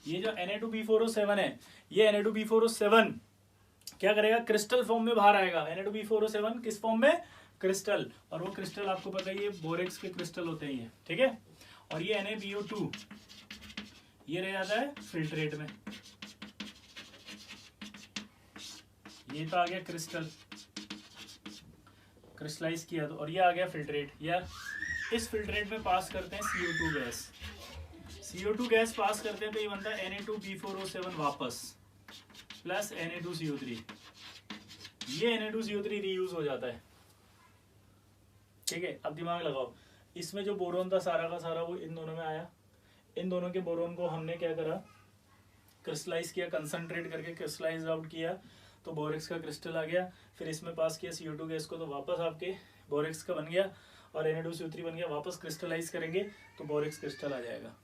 ये जो Na2B4O7 है, ये Na2B4O7 क्या करेगा, क्रिस्टल फॉर्म में बाहर आएगा। Na2B4O7 किस फॉर्म में, क्रिस्टल, और वो क्रिस्टल आपको पता ही है बोरेक्स के क्रिस्टल होते हैं ये, ठीक है। और ये NaBO2 ये रह जाता है फिल्ट्रेट में, ये तो आ गया क्रिस्टल, क्रिस्टलाइज किया तो, और ये आ गया फिल्ट्रेट। यार इस फिल्ट्रेट में पास करते हैं CO2 gas, CO2 gas pass करते हैं तो ये बनता है Na2B4O7 वापस प्लस Na2CO3, ये Na2CO3 रीयूज हो जाता है, ठीक है। अब दिमाग लगाओ, इसमें जो बोरोन था सारा का सारा वो इन दोनों में आया, इन दोनों के बोरोन को हमने क्या करा, क्रिस्टलाइज किया, कंसंट्रेट करके क्रिस्टलाइज आउट किया तो बोरेक्स का क्रिस्टल आ गया। फिर इसमें पास किया CO2 गैस को तो वापस आपके बोरेक्स का बन गया, और Na2CO3 बन गया। वापस क्रिस्टलाइज करेंगे तो बोरेक्स क्रिस्टल आ जाएगा।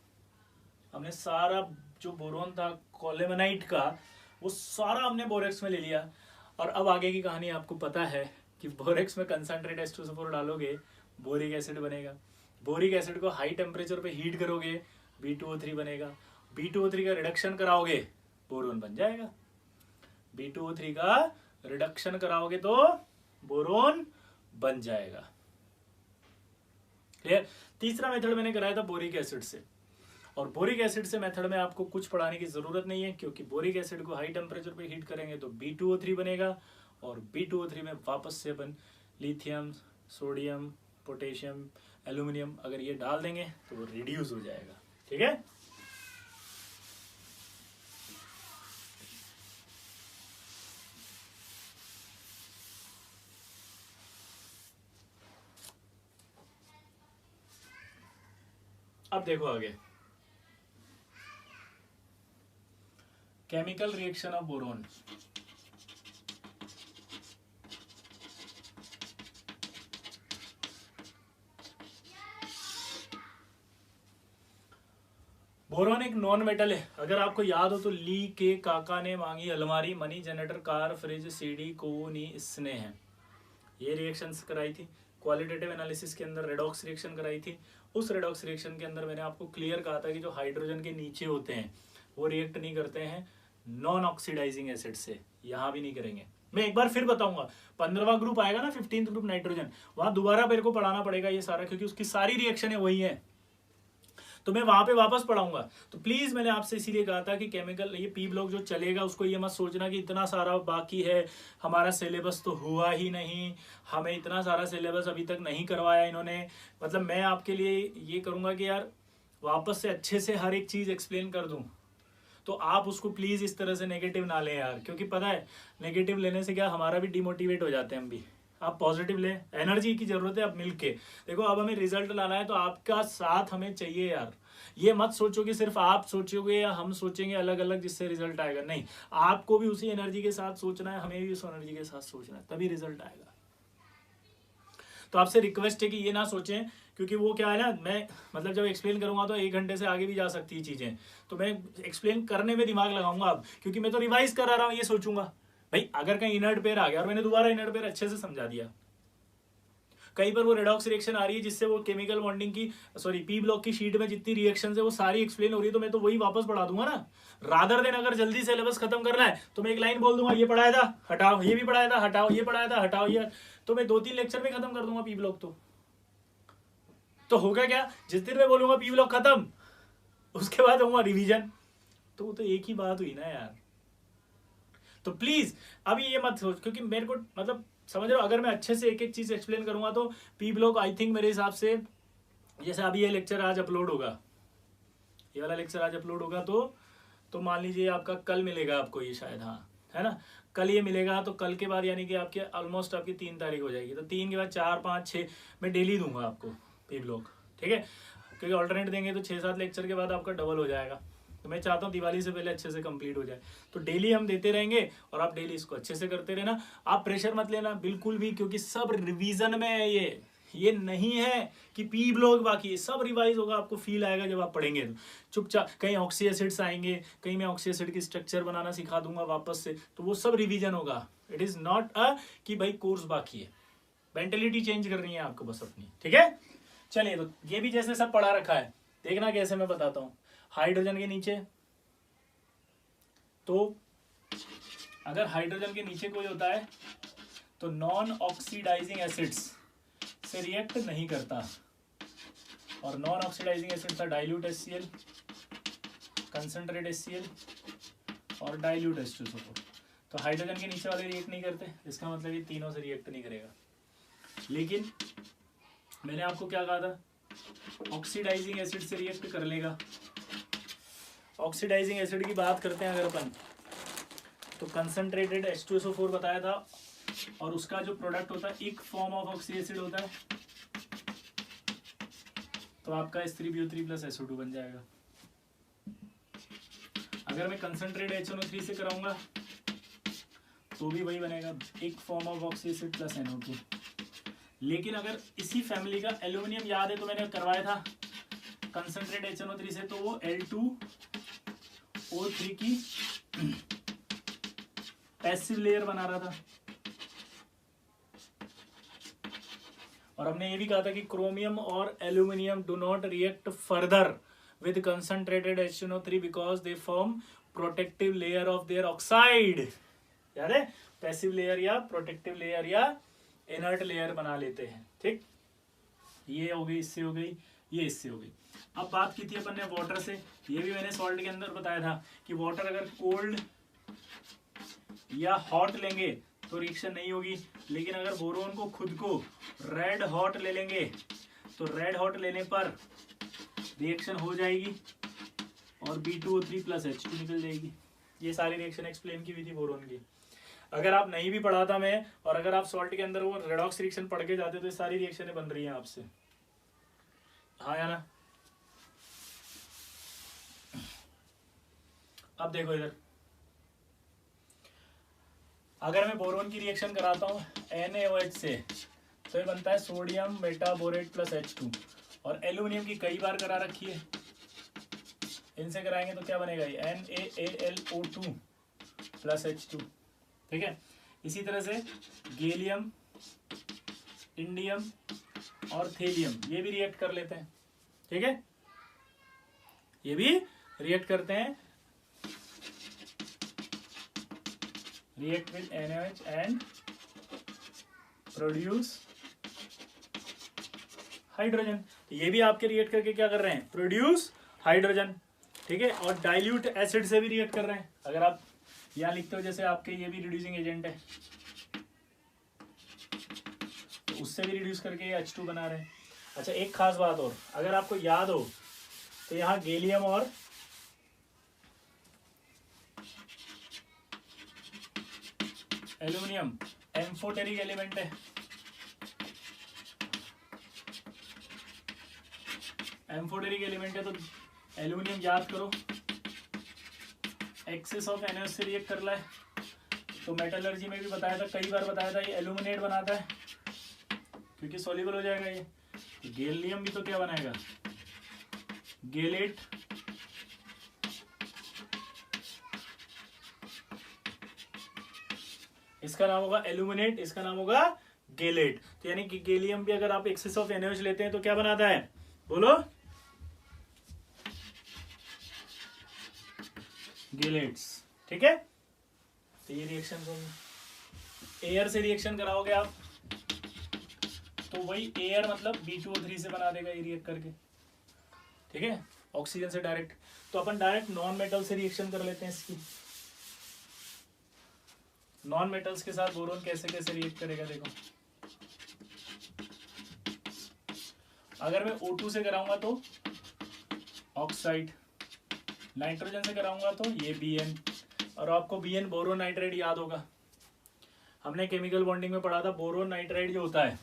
हमने सारा जो बोरोन था कोलेमेनाइट का वो सारा हमने बोरेक्स में ले लिया। और अब आगे की कहानी आपको पता है कि बोरेक्स में कंसंट्रेट H2SO4 डालोगे बोरिक एसिड बनेगा, बोरिक एसिड को हाई टेम्परेचर पे हीट करोगे B2O3 बनेगा, B2O3 का रिडक्शन कराओगे बोरोन बन जाएगा, B2O3 का रिडक्शन कराओगे तो बोरोन बन जाएगा। क्लियर। तीसरा मेथड मैंने कराया था बोरिक एसिड से, और बोरिक एसिड से मेथड में आपको कुछ पढ़ाने की जरूरत नहीं है, क्योंकि बोरिक एसिड को हाई टेम्परेचर पे हीट करेंगे तो B2O3 बनेगा, और B2O3 में वापस से अपन लिथियम, सोडियम, पोटेशियम, एल्यूमिनियम अगर ये डाल देंगे तो वो रिड्यूस हो जाएगा, ठीक है। अब देखो आगे, chemical reaction of boron. Boron एक नॉन मेटल है। अगर आपको याद हो तो ली के काका ने मांगी अलमारी, money generator, car, fridge, CD को नी स्नेह, ये रिएक्शंस कराई थी। क्वालिटेटिव एनालिसिस के अंदर रेडॉक्स रिएक्शन कराई थी। उस रेडॉक्स रिएक्शन के अंदर मैंने आपको क्लियर कहा था कि जो हाइड्रोजन के नीचे होते हैं वो रिएक्ट नहीं करते हैं नॉन ऑक्सीडाइजिंग एसिड से, यहाँ भी नहीं करेंगे। मैं एक बार फिर बताऊंगा, 15वां ग्रुप आएगा ना, 15th ग्रुप नाइट्रोजन, वहां दोबारा मेरे को पढ़ाना पड़ेगा ये सारा, क्योंकि उसकी सारी रिएक्शन वही है, तो मैं वहां पे वापस पढ़ाऊंगा। तो प्लीज मैंने आपसे इसीलिए कहा था कि केमिकल ये पी ब्लॉक जो चलेगा उसको ये मत सोचना कि इतना सारा बाकी है, हमारा सिलेबस तो हुआ ही नहीं, हमें इतना सारा सिलेबस अभी तक नहीं करवाया इन्होंने। मतलब मैं आपके लिए ये करूंगा कि यार वापस से अच्छे से हर एक चीज एक्सप्लेन कर दूं, तो आप उसको प्लीज इस तरह से नेगेटिव ना लें यार, क्योंकि पता है नेगेटिव लेने से क्या हमारा भी डिमोटिवेट हो जाते हैं हम भी। आप पॉजिटिव ले, एनर्जी की जरूरत है। अब मिलके देखो, अब हमें रिजल्ट लाना है तो आपका साथ हमें चाहिए यार। ये मत सोचो कि सिर्फ आप सोचोगे या हम सोचेंगे अलग अलग जिससे रिजल्ट आएगा, नहीं, आपको भी उसी एनर्जी के साथ सोचना है, हमें भी उस एनर्जी के साथ सोचना है, तभी रिजल्ट आएगा। तो आपसे रिक्वेस्ट है कि ये ना सोचें, क्योंकि वो क्या है ना, मैं मतलब जब एक्सप्लेन करूंगा तो 1 घंटे से आगे भी जा सकती है चीजें, तो मैं एक्सप्लेन करने में दिमाग लगाऊंगा अब, क्योंकि मैं तो रिवाइज करा रहा हूँ। ये सोचूंगा भाई अगर कहीं इनर्ट पेयर आ गया और मैंने दोबारा इनर्ट पेयर अच्छे से समझा दिया, कहीं पर वो रेडॉक्स रिएक्शन आ रही है जिससे वो केमिकल बॉन्डिंग की पी ब्लॉक की शीट में जितनी रिएक्शन है वो सारी एक्सप्लेन हो रही है, तो मैं तो वही वापस पढ़ा दूंगा ना। रादर देन अगर जल्दी सिलेबस खत्म करना है तो मैं एक लाइन बोल दूंगा, ये पढ़ाया था हटाओ, ये भी पढ़ाया था हटाओ, ये पढ़ाया था हटाओ, ये तो मैं 2-3 लेक्चर में खत्म कर दूंगा पी ब्लॉक। तो होगा क्या, जिस दिन मैं बोलूंगा पी ब्लॉक खत्म, उसके बाद होगा रिवीजन, तो वो तो एक ही बात हुई ना यार। तो प्लीज अभी ये मत सोच, क्योंकि मेरे को मतलब समझ रहे हो, अगर मैं अच्छे से एक एक चीज एक्सप्लेन करूंगा तो पी ब्लॉक आई थिंक मेरे हिसाब से, जैसे अभी ये लेक्चर आज अपलोड होगा, ये वाला लेक्चर आज अपलोड होगा, तो मान लीजिए आपका कल मिलेगा आपको ये शायद, हाँ है ना, कल ये मिलेगा, तो कल के बाद यानी कि आपके ऑलमोस्ट आपकी 3 तारीख हो जाएगी, तो 3 के बाद 4, 5, 6 मैं डेली दूंगा आपको पी ब्लॉक, ठीक है, क्योंकि ऑल्टरनेट देंगे तो 6-7 लेक्चर के बाद आपका डबल हो जाएगा। तो मैं चाहता हूँ दिवाली से पहले अच्छे से कंप्लीट हो जाए, तो डेली हम देते रहेंगे और आप डेली इसको अच्छे से करते रहना। आप प्रेशर मत लेना बिल्कुल भी, क्योंकि सब रिवीजन में है ये नहीं है कि पी ब्लॉक बाकी है, सब रिवाइज होगा, आपको फील आएगा जब आप पढ़ेंगे। तो चुपचाप कहीं ऑक्सी एसिड्स आएंगे, कहीं मैं ऑक्सी एसिड की स्ट्रक्चर बनाना सिखा दूंगा वापस से, तो वो सब रिवीजन होगा। इट इज नॉट अ कि भाई कोर्स बाकी है, मेंटेलिटी चेंज करनी है आपको बस अपनी, ठीक है। चलिए, तो ये भी जैसे सब पढ़ा रखा है, देखना कैसे मैं बताता हूँ। हाइड्रोजन के नीचे तो अगर हाइड्रोजन के नीचे कोई होता है तो नॉन ऑक्सीडाइजिंग एसिड्स से रिएक्ट नहीं करता, और नॉन ऑक्सीडाइजिंग एसिड था डाइल्यूट HCl, कंसंट्रेट HCl और डाइल्यूट H2SO4। तो हाइड्रोजन के नीचे वाले रिएक्ट नहीं करते, इसका मतलब ये तीनों से रिएक्ट नहीं करेगा। लेकिन मैंने आपको क्या कहा था, ऑक्सीडाइजिंग एसिड से रिएक्ट कर लेगा। ऑक्सीडाइजिंग एसिड की बात करते हैं अगर अपन, तो कंसंट्रेटेड H2SO4 बताया था, और उसका जो प्रोडक्ट होता है एक फॉर्म ऑफ ऑक्सी एसिड होता है, तो आपका H3BO3 प्लस SO2 बन जाएगा। अगर मैं कंसंट्रेट HNO3 से कराऊंगा तो भी वही बनेगा, एक form of oxy acid plus NO2। लेकिन अगर इसी फैमिली का एल्यूमिनियम याद है तो मैंने करवाया था कंसंट्रेट HNO3 से, तो वो Al2O3 की पैसिव लेयर बना रहा था। और हमने ये भी कहा था कि क्रोमियम और aluminium do not react further with concentrated HNO3 because they form protective layer of their oxide. याद है, पैसिव लेयर या प्रोटेक्टिव लेयर या इनर्ट लेयर बना लेते हैं। ठीक, ये हो गई, इससे हो गई, ये इससे हो गई। अब बात की थी अपन ने वाटर से, ये भी मैंने सॉल्ट के अंदर बताया था कि वाटर अगर कोल्ड या हॉट लेंगे तो रिएक्शन नहीं होगी, लेकिन अगर बोरोन को खुद को रेड हॉट ले लेंगे तो रेड हॉट लेने पर रिएक्शन हो जाएगी और B2O3 प्लस H2 निकल जाएगी। ये सारी रिएक्शन एक्सप्लेन की हुई थी बोरोन की। अगर आप नहीं भी पढ़ा था मैं, और अगर आप सॉल्ट के अंदर वो रेडॉक्स रिएक्शन पढ़ के जाते तो ये सारी रिएक्शनें बन रही हैं आपसे, हाँ या ना। अब देखो इधर, अगर मैं बोरोन की रिएक्शन कराता हूँ NaOH से तो ये बनता है सोडियम मेटाबोरेट प्लस H2, और एल्यूमिनियम की कई बार करा रखी है, इनसे कराएंगे तो क्या बनेगा, ये NaAlO2 प्लस H2। ठीक है, इसी तरह से गैलियम, इंडियम और थेलियम ये भी रिएक्ट कर लेते हैं। ठीक है, ये भी रिएक्ट करते हैं, react with NaOH and produce hydrogen. तो ये भी आपके रिएक्ट करके क्या कर रहे हैं, प्रोड्यूस हाइड्रोजन। ठीक है, और डाइल्यूट एसिड से भी रिएक्ट कर रहे हैं। अगर आप यहाँ लिखते हो जैसे आपके ये भी रिड्यूसिंग एजेंट है, तो उससे भी रिड्यूस करके ये H2 बना रहे हैं। अच्छा, एक खास बात और, अगर आपको याद हो तो यहाँ गैलियम और एल्यूमिनियम एम्फोटेरिक एलिमेंट है। एम्फोटेरिक एलिमेंट है तो एल्यूमिनियम याद करो, एक्सेस ऑफ NaOH से रिएक्ट कर रहा है। तो मेटलर्जी में भी बताया था, कई बार बताया था, ये एल्यूमिनेट बनाता है क्योंकि सॉल्युबल हो जाएगा ये। तो गैलियम भी तो क्या बनाएगा, गैलेट। इसका नाम होगा एल्यूमिनेट, इसका नाम होगा गैलेट। तो यानी कि गैलियम भी अगर आप एक्सेस ऑफ NaOH लेते हैं तो क्या बनाता है, बोलो, गैलेट्स। ठीक है, तो ये रिएक्शन को एयर से रिएक्शन कराओगे आप तो वही एयर मतलब B2O3 से बना देगा ये रिएक्ट करके। ठीक है, ऑक्सीजन से डायरेक्ट। तो अपन डायरेक्ट नॉन मेटल से रिएक्शन कर लेते हैं इसकी। नॉन मेटल्स के साथ बोरोन कैसे कैसे रिएक्ट करेगा देखो। अगर मैं O2 से कराऊंगा तो ऑक्साइड, नाइट्रोजन से कराऊंगा तो ये Bn, और आपको Bn बोरोन नाइट्राइड याद होगा, हमने केमिकल बॉन्डिंग में पढ़ा था। बोरोन नाइट्राइड जो होता है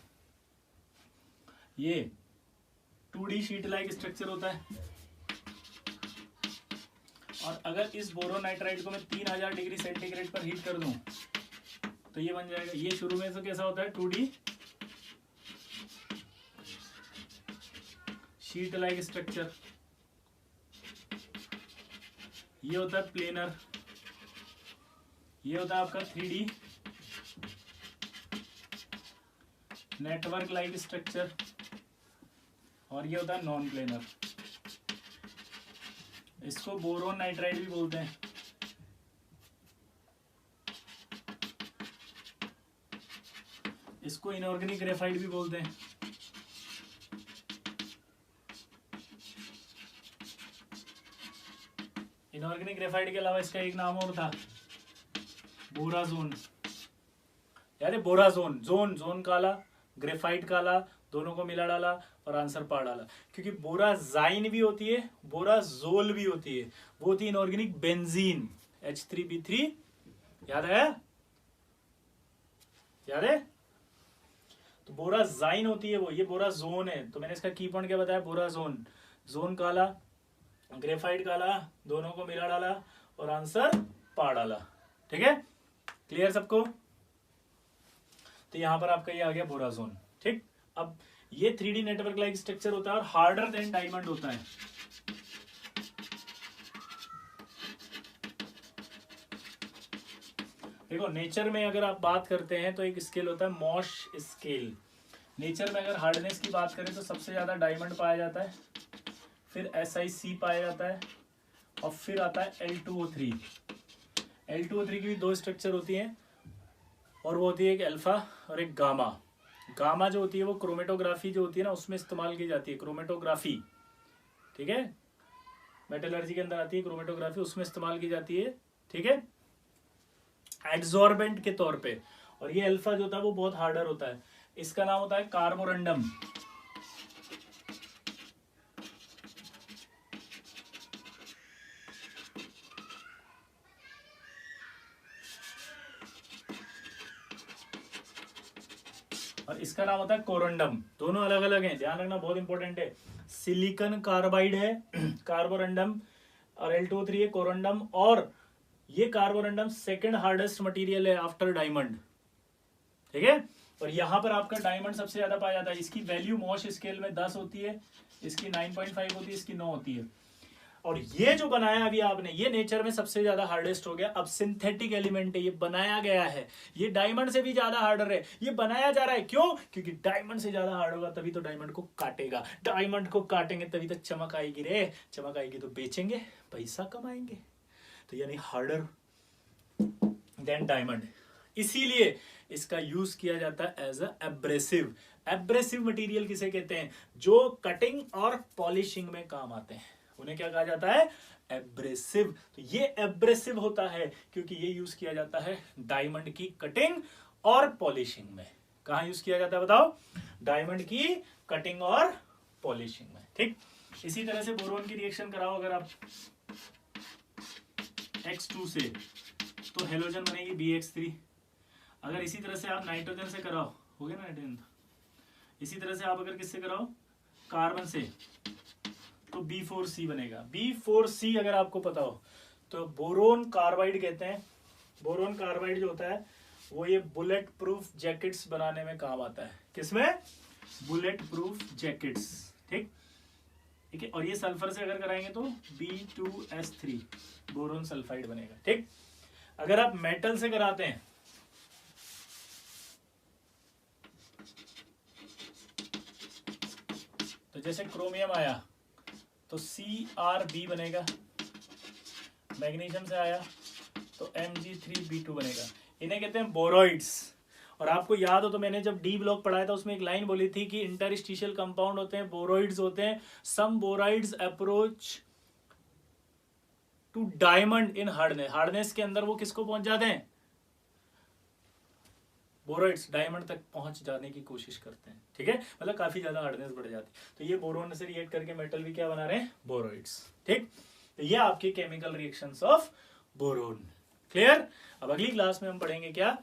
ये 2D शीट लाइक स्ट्रक्चर होता है, और अगर इस बोरोन नाइट्राइड को मैं 3000 डिग्री सेंटीग्रेड पर हीट कर दूं तो ये बन जाएगा। ये शुरू में से कैसा होता है, 2D शीट लाइक स्ट्रक्चर। ये होता है प्लेनर, ये होता है आपका 3D नेटवर्क लाइक स्ट्रक्चर, और ये होता है नॉन प्लेनर। इसको बोरोन नाइट्राइड भी बोलते हैं। इसको इनऑर्गेनिक ग्रेफाइट भी बोलते हैं। इनऑर्गेनिक ग्रेफाइट के अलावा इसका एक नाम और था, बोराजोन। याद है बोराजोन, जोन जोन काला, ग्रेफाइट काला, दोनों को मिला डाला और आंसर पा डाला। क्योंकि बोराजाइन भी होती है, बोराजोल भी होती है, वो होती है इनऑर्गेनिक बेंजीन, H3B3। याद है, याद है। तो बोराजाइन होती है वो, ये बोराजोन है। तो मैंने इसका की पॉइंट क्या बताया, बोराजोन, जोन काला, ग्रेफाइट काला, दोनों को मिला डाला और आंसर पा डाला। ठीक है, क्लियर सबको। तो यहां पर आपका ये आ गया बोराजोन। ठीक, अब ये 3D नेटवर्क लाइक स्ट्रक्चर होता है और हार्डर देन डायमंड होता है। देखो नेचर में अगर आप बात करते हैं तो एक स्केल होता है मॉश स्केल। नेचर में अगर हार्डनेस की बात करें तो सबसे ज्यादा डायमंड पाया जाता है, फिर SiC पाया जाता है और फिर आता है L2O3। L2O3 की भी दो स्ट्रक्चर होती हैं और वो होती है एक अल्फा और एक गामा। गामा जो होती है वो क्रोमेटोग्राफी जो होती है ना उसमें इस्तेमाल की जाती है, क्रोमेटोग्राफी। ठीक है, मेटलर्जी के अंदर आती है क्रोमेटोग्राफी, उसमें इस्तेमाल की जाती है। ठीक है, एड्सॉर्बेंट के तौर पे। और ये अल्फा जो होता है वो बहुत हार्डर होता है, इसका नाम होता है कार्बोरंडम। और इसका नाम होता है कोरंडम। दोनों अलग अलग हैं, ध्यान रखना, बहुत इंपॉर्टेंट है। सिलिकॉन कार्बाइड है कार्बोरंडम और L2O3 है कोरंडम। और ये कार्बोरंडम सेकंड हार्डेस्ट मटेरियल है आफ्टर डायमंड। ठीक है, और यहां पर आपका डायमंड सबसे ज्यादा पाया जाता है। इसकी वैल्यू मॉश स्केल में 10 होती है, इसकी 9.5 होती है, इसकी 9 होती है। और ये जो बनाया अभी आपने, ये नेचर में सबसे ज्यादा हार्डेस्ट हो गया। अब सिंथेटिक एलिमेंट है, ये बनाया गया है, ये डायमंड से भी ज्यादा हार्डर है। ये बनाया जा रहा है, क्यों? क्योंकि डायमंड से ज्यादा हार्ड होगा तभी तो डायमंड को काटेगा, डायमंड को काटेंगे तभी तो चमक आएगी रे, चमक आएगी तो बेचेंगे, पैसा कमाएंगे। तो यानी हार्डर देन डायमंड, इसीलिए इसका यूज किया जाता है as a abrasive. Abrasive material किसे कहते हैं? जो कटिंग और पॉलिशिंग में काम आते हैं, उन्हें क्या कहा जाता है? एब्रेसिव। तो ये एब्रेसिव होता है क्योंकि ये यूज किया जाता है डायमंड की कटिंग और पॉलिशिंग में। कहां यूज किया जाता है बताओ? डायमंड की कटिंग और पॉलिशिंग में। ठीक, इसी तरह से बोरोन की रिएक्शन कराओ अगर आप X2 से, तो हेलोजन बनेगी BX3। अगर इसी तरह से आप नाइट्रोजन से कराओ, हो गया ना नाइट्रोजन। इसी तरह से आप अगर किससे कराओ? कार्बन से, तो B4C बनेगा। B4C अगर आपको पता हो तो बोरोन कार्बाइड कहते हैं। बोरोन कार्बाइड जो होता है वो ये बुलेट प्रूफ जैकेट्स बनाने में काम आता है। किसमें? Bullet proof jackets. ठीक, ठीक है। और ये सल्फर से अगर कराएंगे तो B2S3 बोरोन सल्फाइड बनेगा। ठीक, अगर आप मेटल से कराते हैं तो जैसे क्रोमियम आया तो CrB बनेगा, मैग्नीशियम से आया तो Mg3B2 बनेगा। इन्हें कहते हैं बोरॉइड्स। और आपको याद हो तो मैंने जब डी ब्लॉक पढ़ाया था उसमें एक लाइन बोली थी कि इंटरस्टिशियल कंपाउंड होते हैं, बोरॉइड्स होते हैं। Some boroids approach to diamond in hardness. Hardness के अंदर वो किसको पहुंच जाते हैं? बोरॉइड्स डायमंड तक पहुंच जाने की कोशिश करते हैं। ठीक है, मतलब काफी ज्यादा हार्डनेस बढ़ जाती है। तो ये बोरोन से रिएक्ट करके मेटल भी क्या बना रहे हैं? बोरॉइड्स। ठीक, तो ये आपके chemical reactions of boron. Clear? अब अगली क्लास में हम पढ़ेंगे क्या?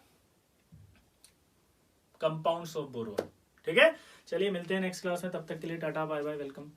Compounds of boron. ठीक है, चलिए मिलते हैं नेक्स्ट क्लास में। तब तक के लिए टाटा बाय बाय, वेलकम।